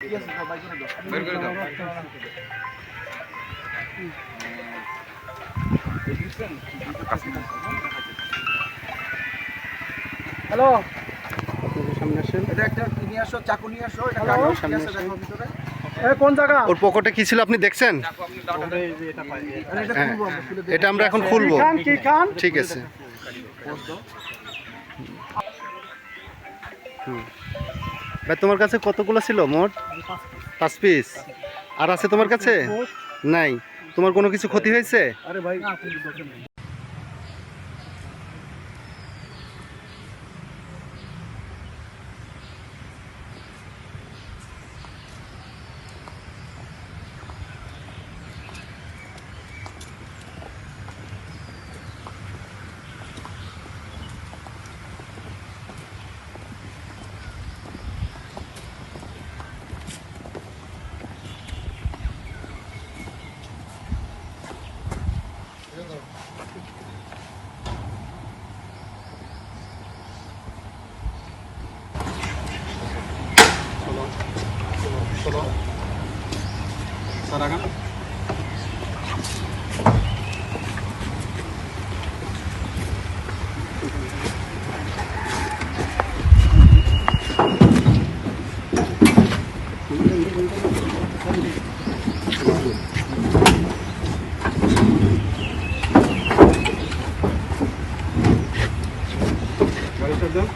Hello, সামনে আসেন। এটা একটা নিয়ে আসো, চাকু নিয়ে আসো। এটা দেখো ভিতরে। কোন জায়গা? ওর পকেটে কি ছিল আপনি দেখছেন? এটা আমরা এখন খুলবো। কি খান? ঠিক আছে। ভাই তোমার কাছে কতগুলো ছিল মোট? 5 পিস। আর আছে তোমার কাছে? নাই। তোমার কোনো কিছু ক্ষতি হয়েছে? আরে ভাই গাড়িটা দাও।